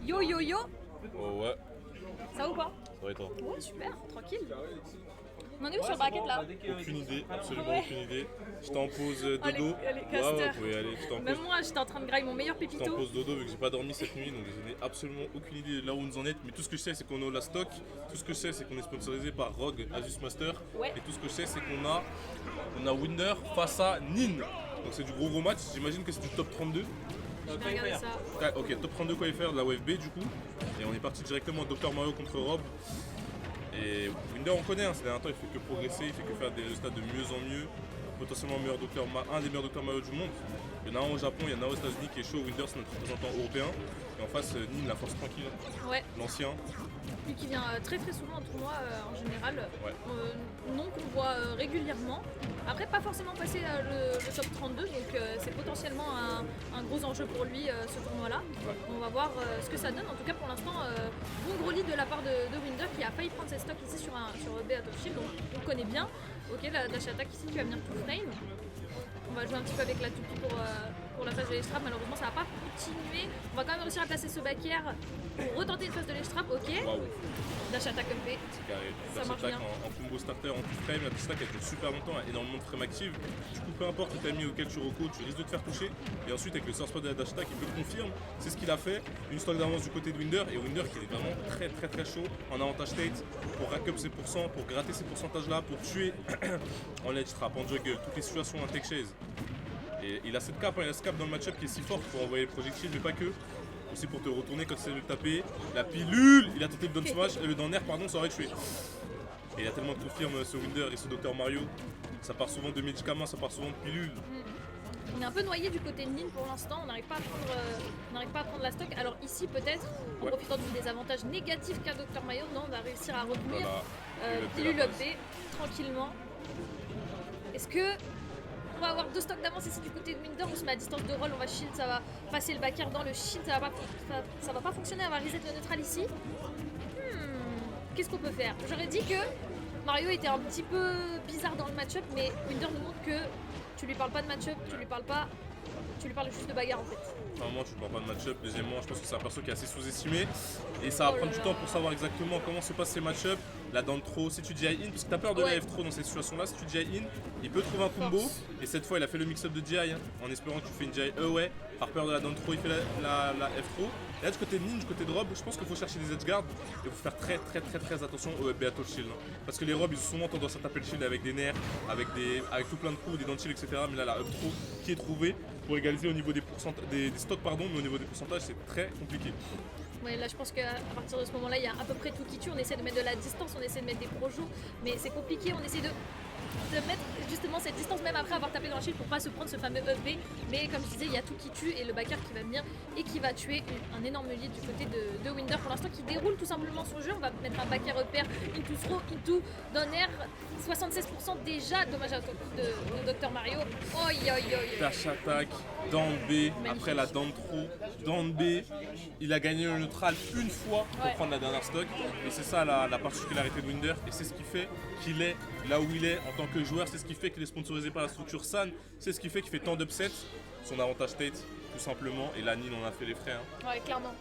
Yo yo yo. Oh ouais, Ça va ou pas? ça va et toi? Ouais, super, tranquille. On en est où sur le bracket là? Aucune idée, absolument Ouais. aucune idée. J'étais en pause dodo. Allez, caster. Ouais, oui, allez, j'étais en Même pause. moi, j'étais en train de grailler mon meilleur J'étais en pépito. pause dodo vu que j'ai pas dormi cette nuit, donc je n'ai absolument aucune idée de là où vous en êtes. Mais tout ce que je sais, c'est qu'on est au La Stock. Tout ce que je sais, c'est qu'on est sponsorisé par Rogue Asus Master. Ouais. Et tout ce que je sais, c'est qu'on a Winder face à Nin. Donc c'est du gros match. J'imagine que c'est du top 32. Je vais regarder ça. Ah, ok, top 32 qualifier de la WFB du coup. Et on est parti directement Dr Mario contre Rob. Et Winder on connaît, ces derniers temps il fait que progresser, il fait que faire des résultats de mieux en mieux. Potentiellement un des meilleurs Dr Mario du monde. Il y en a un au Japon, il y en a un aux États-Unis qui est chaud. Winder c'est notre représentant européen. Et en face Nin la force tranquille, Ouais, l'ancien. lui qui vient très souvent en tournoi en général. Ouais. Nom qu'on voit régulièrement. Après, pas forcément passer le top 32, donc c'est potentiellement un gros enjeu pour lui ce tournoi-là. Ouais. On va voir ce que ça donne. En tout cas, pour l'instant, bon gros lead de la part de Winder qui a failli prendre ses stocks ici sur Battle Shield, donc on connaît bien. Ok, la dash attack ici qui va venir tout frame. On va jouer un petit peu avec la toupie pour la phase de l'Estrap. Malheureusement, ça va pas continuer. On va quand même réussir à placer ce back air pour retenter une phase de l'Estrap. Ok, Waouh, dash attack up. c'est carré. Ça La marche attaque bien. en combo starter, en tout frame, la attaque elle dure super longtemps, elle a énormément de frame active. Du coup, peu importe le timing auquel tu recules, tu risques de te faire toucher. Et ensuite, avec le source spot de la dash attack, il te le confirme. C'est ce qu'il a fait. Une stock d'avance du côté de Winder. Et Winder qui est vraiment très chaud en avantage state pour rack up ses pourcents, pour gratter ces pourcentages-là, pour tuer en ledge trap, en juggle, toutes les situations en tech chase. Et il a cette cape, il a cette cape dans le match-up qui est si forte pour envoyer les projectiles, mais pas que. Aussi pour te retourner quand tu essaies de le taper. La pilule, il a tenté le down smash, le down air, pardon, ça aurait tué. Et il a tellement de confirme ce Winder et ce Dr Mario. Ça part souvent de médicaments, ça part souvent de pilules. On est un peu noyé du côté de Nin pour l'instant, on n'arrive pas à prendre la stock. Alors ici peut-être, en Ouais. profitant du désavantage négatif qu'a Dr Mario, non, on va réussir à revenir. Voilà. Pilule up B, tranquillement. Est-ce que on va avoir deux stocks d'avance ici du côté de Winder? On se met à distance de roll, on va shield, ça va passer le back air dans le shield, ça va pas fonctionner, on va reset le neutral ici. Qu'est-ce qu'on peut faire? J'aurais dit que Mario était un petit peu bizarre dans le match-up, mais Winder nous montre que tu lui parles pas de match-up, tu lui parles juste de bagarre en fait. Premièrement, tu ne parles pas de match-up. Deuxièmement, je pense que c'est un perso qui est assez sous-estimé. Et ça va Oh là prendre du là. temps pour savoir exactement comment se passent ces match-up. La down throw, si tu DI in, parce que tu as peur de Ouais. la F throw dans cette situation-là. Si tu DI in, il peut trouver un combo. Force. Et cette fois, il a fait le mix-up de DI en espérant que tu fais une DI away. Par peur de la down throw, il fait la F throw. Et là, du côté de Nin, du côté de Rob, je pense qu'il faut chercher des edge guards. Et il faut faire très attention au Battle Shield. Parce que les Rob, ils ont souvent tendance à taper le shield avec des nerfs, avec tout plein de coups, des down shield, etc. Mais là, la up throw qui est trouvée pour égaliser au niveau des stocks, pardon, mais au niveau des pourcentages, c'est très compliqué. Ouais, là je pense qu'à partir de ce moment-là, il y a à peu près tout qui tue. On essaie de mettre de la distance, on essaie de mettre des projos, mais c'est compliqué. On essaie de mettre justement cette distance même après avoir tapé dans le shield pour pas se prendre ce fameux EV. Mais comme je disais, il y a tout qui tue et le backer qui va venir et qui va tuer un énorme lead du côté de Winder pour l'instant qui déroule tout simplement son jeu. On va mettre un backer repère into throw, into down air. 76% déjà, dommage à de Dr Mario. Oi oi oi. Dash attack, down B, après la down throw, down B. Il a gagné le neutral une fois pour Ouais. prendre la dernière stock. Et c'est ça la particularité de Winder. Et c'est ce qui fait qu'il est là où il est en tant que joueur. C'est ce qui fait qu'il est sponsorisé par la structure San. C'est ce qui fait qu'il fait tant d'upsets. Son avantage state, tout simplement. Et là, Nin en a fait les frais. Hein. Ouais, clairement.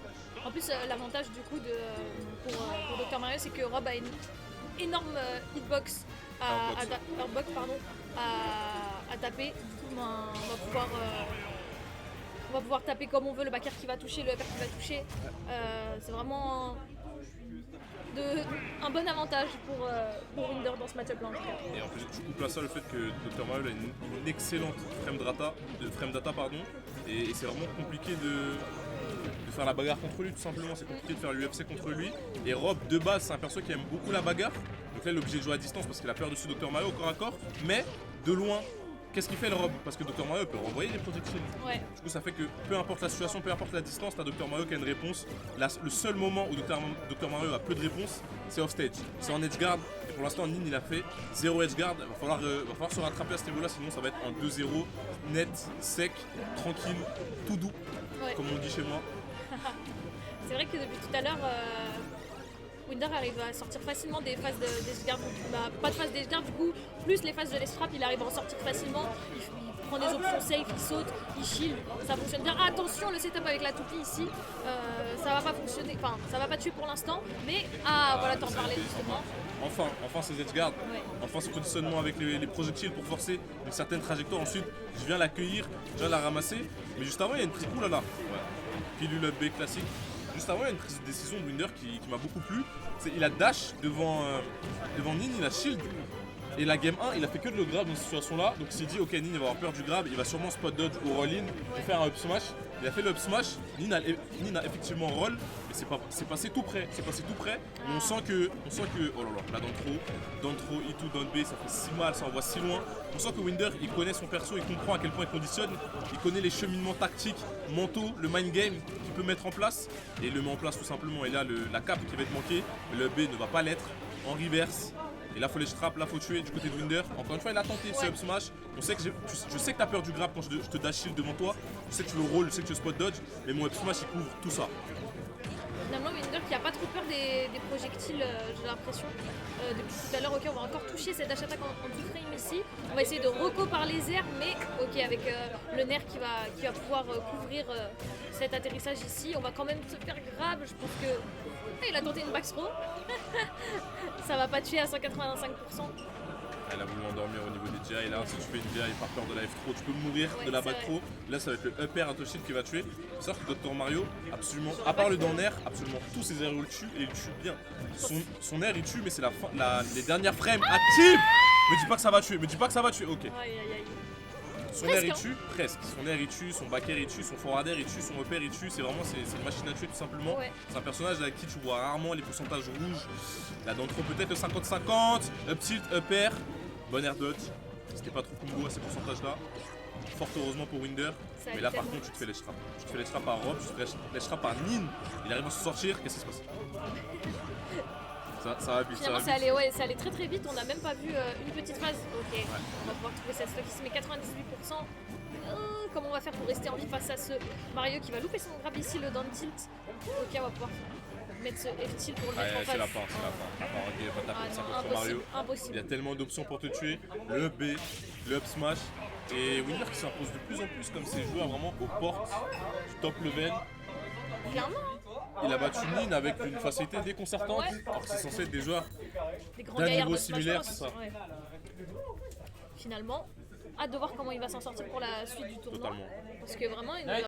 En plus, l'avantage du coup pour Dr Mario, c'est que Rob a une énorme hitbox à taper. Du coup, on va pouvoir taper comme on veut, le backer qui va toucher, le upper qui va toucher. C'est vraiment un bon avantage pour Winder dans ce match-up là en tout cas. Et en plus, tu coupes à ça le fait que Dr Mario a une excellente frame data, pardon. Et c'est vraiment compliqué de faire la bagarre contre lui, tout simplement. C'est compliqué de faire l'UFC contre lui. Et Rob, de base, c'est un perso qui aime beaucoup la bagarre. Donc là, il est obligé de jouer à distance parce qu'il a peur dessus Dr Mario au corps à corps. Mais de loin, qu'est-ce qu'il fait le Rob? Parce que Dr Mario peut renvoyer des projectiles. Ouais. Du coup, ça fait que peu importe la situation, peu importe la distance, t'as Dr Mario qui a une réponse. Le seul moment où Dr Mario a peu de réponse, c'est off stage. C'est en edge guard. Et pour l'instant, Nin il a fait 0 edge guard. Va falloir se rattraper à ce niveau-là, sinon ça va être un 2-0 net, sec, tranquille, tout doux, Ouais. comme on dit chez moi. C'est vrai que depuis tout à l'heure, Winder arrive à sortir facilement des phases d'edge guard. Bah, pas de phase d'edge guard du coup, plus les phases de l'estrap, il arrive à en sortir facilement. Il prend des options safe, il saute, il shield, ça fonctionne bien. Attention, le setup avec la toupie ici, ça va pas fonctionner. fonctionner, enfin ça va pas tuer pour l'instant, mais voilà t'en parlais justement. Enfin ces edgeguards, Ouais. enfin ce positionnement avec les projectiles pour forcer une certaine trajectoire. Ensuite, je viens l'accueillir, je viens la ramasser. Mais juste avant, il y a une prise. Ouh là là, ouais. Pilule up B classique. Juste avant, il y a une prise de décision de Winder qui m'a beaucoup plu. Il a dash devant Nin, il a shield. Et la game 1, il a fait que de le grab dans cette situation-là. Donc il s'est dit, ok, Nin il va avoir peur du grab, il va sûrement spot dodge ou roll-in pour faire un up smash. Il a fait le up smash, Nin a effectivement roll, mais c'est passé tout près. C'est passé tout près. Mais on sent que, oh là là, là down throw, E2, down B, ça fait si mal, ça envoie si loin. On sent que Winder, il connaît son perso, il comprend à quel point il conditionne, il connaît les cheminements tactiques, mentaux, le mind game qu'il peut mettre en place. Et il le met en place tout simplement. Et là, la cape qui va être manquée, le B ne va pas l'être. En reverse. Et là, faut les trap, là, faut tuer du côté de Winder. Encore une fois, il a tenté ce up smash. On sait que je sais que t'as peur du grab quand je te dash shield devant toi. Je sais que tu le roll, je sais que tu spot dodge. Mais mon up smash, il couvre tout ça. Finalement, Winder qui a pas trop peur des projectiles, j'ai l'impression. Depuis tout à l'heure, ok, on va encore toucher cette dash attaque en tout frame ici. On va essayer de reco par les airs, mais ok, avec le nerf qui va pouvoir couvrir cet atterrissage ici. On va quand même se faire grab. Je pense que. Il a tenté une back throw. Ça va pas tuer à 185%. Elle a voulu m'endormir au niveau des GI. Là, si tu fais une GI par peur de la F-throw, tu peux mourir de la back throw. Là, ça va être le upper into shield qui va tuer. C'est sûr que Dr Mario, absolument, à part le down air, absolument tous ses airs il tue et il tue bien. Son air il tue, mais c'est les dernières frames actives. Me dis pas que ça va tuer, ok. Aïe aïe aïe. Son air il tue, presque. Son air il tue, son back air il tue, son forward air il tue, son upper il tue. C'est une machine à tuer tout simplement. Ouais. C'est un personnage avec qui tu vois rarement les pourcentages rouges. Là, dans le trop peut-être le 50-50. Up tilt, upper. Bon air dodge. C'était pas trop combo à ces pourcentages-là. Fort heureusement pour Winder. Ça Mais là, aide par tellement. contre, tu te fais les trap. Tu te fais les trap par Rob, tu te fais les trap par Nin. Il arrive à se sortir. Qu'est-ce qui se passe? Ça va vite, Finalement, ça va vite. ça allait très très vite. On n'a même pas vu une petite phase. Ok, on va pouvoir trouver cette stock ici, mais 98%. Comment on va faire pour rester en vie face à ce Mario qui va louper son grab ici, le down tilt. Ok, on va pouvoir mettre ce F tilt pour le mettre en C'est la face. fin, c'est la fin. Ok, va taper Ah 5 non, contre Mario. Il y impossible. a tellement d'options pour te tuer. Le B, le up smash. Et Winder qui s'impose de plus en plus comme ces joueurs vraiment aux portes du top level. Clairement, Il a battu Nin avec une facilité déconcertante. Ouais. Alors que c'est censé être des joueurs des grands d'un gaillards niveau de Smash similaire, Bros. c'est ça. Ouais. Finalement, hâte de voir comment il va s'en sortir pour la suite du tournoi. Totalement. Parce que vraiment, il nous a